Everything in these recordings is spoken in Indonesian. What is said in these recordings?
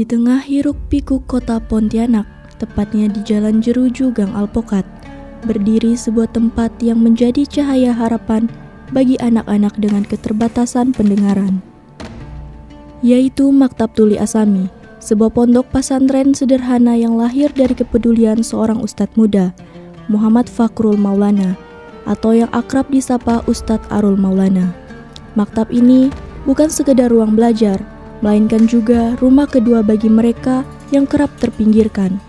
Di tengah hiruk-pikuk kota Pontianak, tepatnya di Jalan Jeruju Gang Alpokat, berdiri sebuah tempat yang menjadi cahaya harapan bagi anak-anak dengan keterbatasan pendengaran, yaitu Maktab Tuli Asami, sebuah pondok pesantren sederhana yang lahir dari kepedulian seorang ustadz muda, Muhammad Fakrul Maulana, atau yang akrab disapa Ustadz Arul Maulana. Maktab ini bukan sekedar ruang belajar, melainkan juga rumah kedua bagi mereka yang kerap terpinggirkan.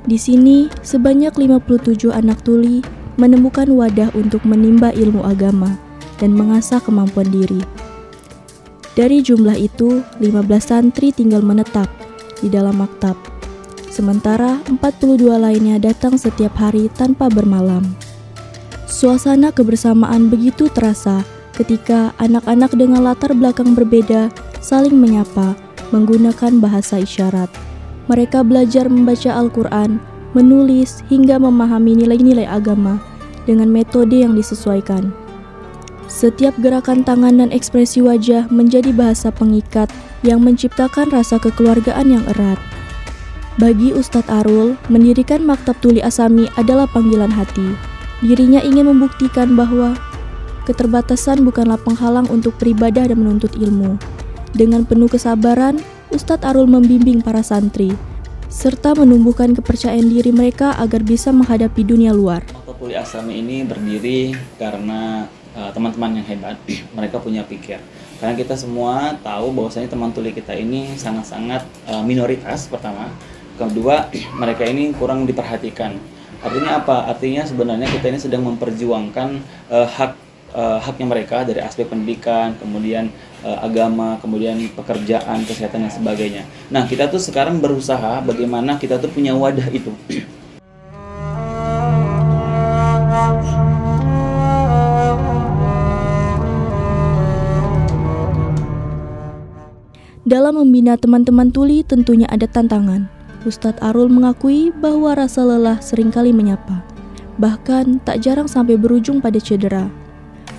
Di sini, sebanyak 57 anak tuli menemukan wadah untuk menimba ilmu agama dan mengasah kemampuan diri. Dari jumlah itu, 15 santri tinggal menetap di dalam maktab, sementara 42 lainnya datang setiap hari tanpa bermalam. Suasana kebersamaan begitu terasa ketika anak-anak dengan latar belakang berbeda saling menyapa menggunakan bahasa isyarat. Mereka belajar membaca Al-Quran, menulis, hingga memahami nilai-nilai agama dengan metode yang disesuaikan. Setiap gerakan tangan dan ekspresi wajah menjadi bahasa pengikat yang menciptakan rasa kekeluargaan yang erat. Bagi Ustadz Arul, mendirikan Maktab Tuli Asami adalah panggilan hati. Dirinya ingin membuktikan bahwa keterbatasan bukanlah penghalang untuk beribadah dan menuntut ilmu. Dengan penuh kesabaran, Ustadz Arul membimbing para santri, serta menumbuhkan kepercayaan diri mereka agar bisa menghadapi dunia luar. Maktab Tuli Asami ini berdiri karena teman-teman yang hebat. Mereka punya pikir. Karena kita semua tahu bahwasanya teman tuli kita ini sangat-sangat minoritas pertama. Kedua, mereka ini kurang diperhatikan. Artinya apa? Artinya sebenarnya kita ini sedang memperjuangkan haknya mereka dari aspek pendidikan, kemudian agama, kemudian pekerjaan, kesehatan dan sebagainya. Nah, kita tuh sekarang berusaha bagaimana kita tuh punya wadah itu. Dalam membina teman-teman tuli tentunya ada tantangan. Ustadz Arul mengakui bahwa rasa lelah seringkali menyapa, bahkan tak jarang sampai berujung pada cedera.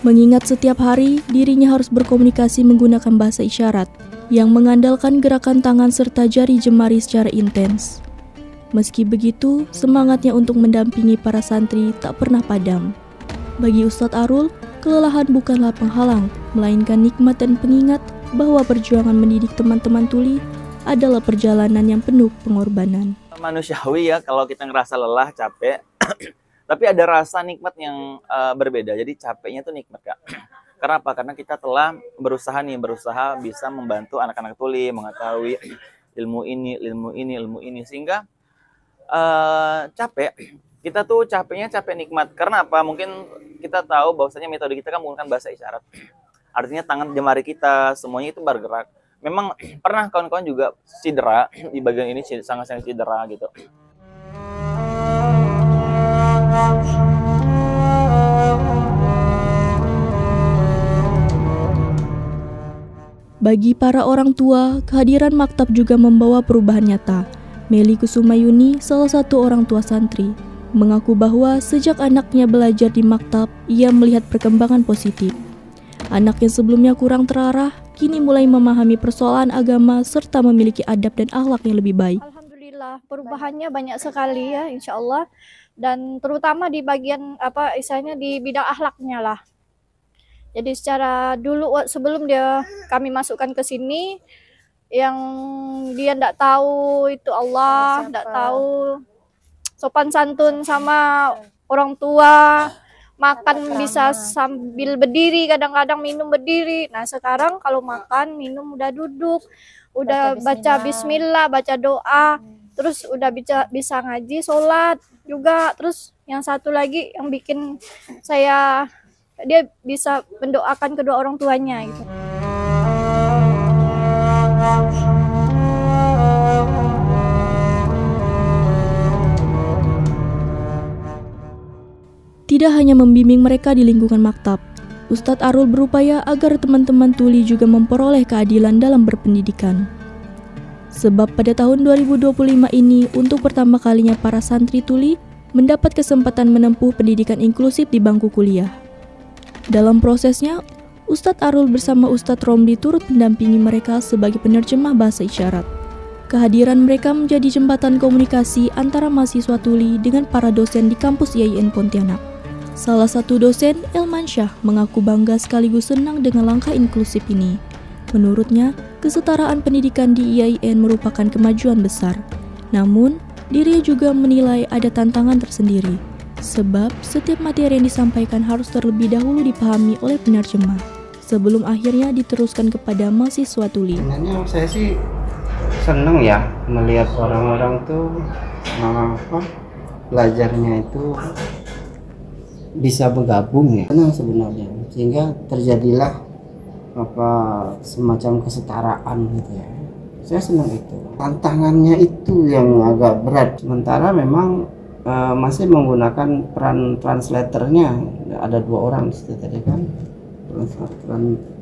Mengingat setiap hari dirinya harus berkomunikasi menggunakan bahasa isyarat yang mengandalkan gerakan tangan serta jari jemari secara intens. Meski begitu, semangatnya untuk mendampingi para santri tak pernah padam. Bagi Ustadz Arul, kelelahan bukanlah penghalang, melainkan nikmat dan pengingat bahwa perjuangan mendidik teman-teman tuli adalah perjalanan yang penuh pengorbanan. Manusiawi ya kalau kita ngerasa lelah, capek, tapi ada rasa nikmat yang berbeda. Jadi capeknya tuh nikmat, Kak. Karena apa? Karena kita telah berusaha bisa membantu anak-anak tuli mengetahui ilmu ini sehingga capek. Kita tuh capeknya capek nikmat. Karena apa? Mungkin kita tahu bahwasanya metode kita kan menggunakan bahasa isyarat. Artinya tangan jemari kita semuanya itu bergerak. Memang pernah kawan-kawan juga cedera di bagian ini, sangat-sangat cedera gitu. Bagi para orang tua, kehadiran maktab juga membawa perubahan nyata. Meli Kusumayuni, salah satu orang tua santri, mengaku bahwa sejak anaknya belajar di maktab, ia melihat perkembangan positif. Anak yang sebelumnya kurang terarah, kini mulai memahami persoalan agama serta memiliki adab dan akhlak yang lebih baik. Alhamdulillah, perubahannya banyak sekali ya, insya Allah. Dan terutama di bagian istilahnya di bidang akhlaknya lah. Jadi secara dulu sebelum kami masukkan ke sini, yang dia tidak tahu itu Allah, tidak tahu sopan santun sama orang tua. Makan bisa sambil berdiri, kadang-kadang minum berdiri. Nah sekarang kalau makan, minum udah duduk, udah baca bismillah, baca doa, terus udah bisa ngaji, sholat juga. Terus yang satu lagi yang bikin dia bisa mendoakan kedua orang tuanya gitu. Tidak hanya membimbing mereka di lingkungan maktab, Ustadz Arul berupaya agar teman-teman tuli juga memperoleh keadilan dalam berpendidikan. Sebab pada tahun 2025 ini, untuk pertama kalinya para santri tuli mendapat kesempatan menempuh pendidikan inklusif di bangku kuliah. Dalam prosesnya, Ustadz Arul bersama Ustadz Romli turut mendampingi mereka sebagai penerjemah bahasa isyarat. Kehadiran mereka menjadi jembatan komunikasi antara mahasiswa tuli dengan para dosen di kampus IAIN Pontianak. Salah satu dosen, Elman Syah, mengaku bangga sekaligus senang dengan langkah inklusif ini. Menurutnya, kesetaraan pendidikan di IAIN merupakan kemajuan besar. Namun, dirinya juga menilai ada tantangan tersendiri, sebab setiap materi yang disampaikan harus terlebih dahulu dipahami oleh penerjemah, sebelum akhirnya diteruskan kepada mahasiswa tuli. Sebenarnya saya sih seneng ya melihat orang-orang tuh belajarnya itu bisa bergabung ya, senang sebenarnya, sehingga terjadilah semacam kesetaraan gitu ya. Saya senang itu. Tantangannya itu yang agak berat, sementara memang masih menggunakan peran translatornya, ada 2 orang di situ tadi kan,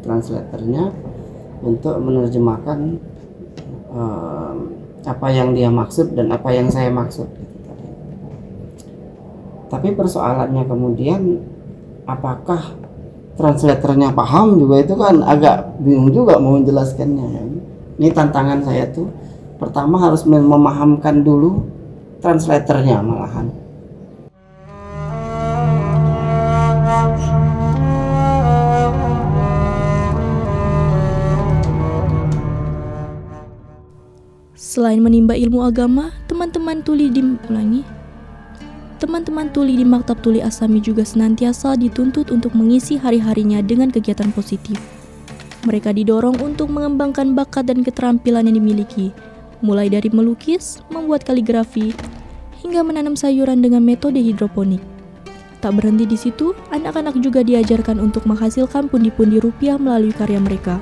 translatornya untuk menerjemahkan apa yang dia maksud dan apa yang saya maksud gitu tadi. Tapi persoalannya kemudian apakah translatornya paham juga, itu kan agak bingung juga mau menjelaskannya kan. Ini tantangan saya tuh, pertama harus memahamkan dulu translatornya malahan. Selain menimba ilmu agama, teman-teman tuli di Maktab Tuli Asami juga senantiasa dituntut untuk mengisi hari-harinya dengan kegiatan positif. Mereka didorong untuk mengembangkan bakat dan keterampilan yang dimiliki, mulai dari melukis, membuat kaligrafi, hingga menanam sayuran dengan metode hidroponik. Tak berhenti di situ, anak-anak juga diajarkan untuk menghasilkan pundi-pundi rupiah melalui karya mereka,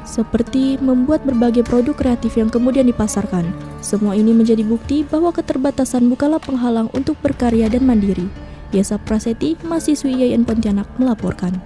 seperti membuat berbagai produk kreatif yang kemudian dipasarkan. Semua ini menjadi bukti bahwa keterbatasan bukanlah penghalang untuk berkarya dan mandiri. Yasa Prasetyi, mahasiswi IAIN Pontianak, melaporkan.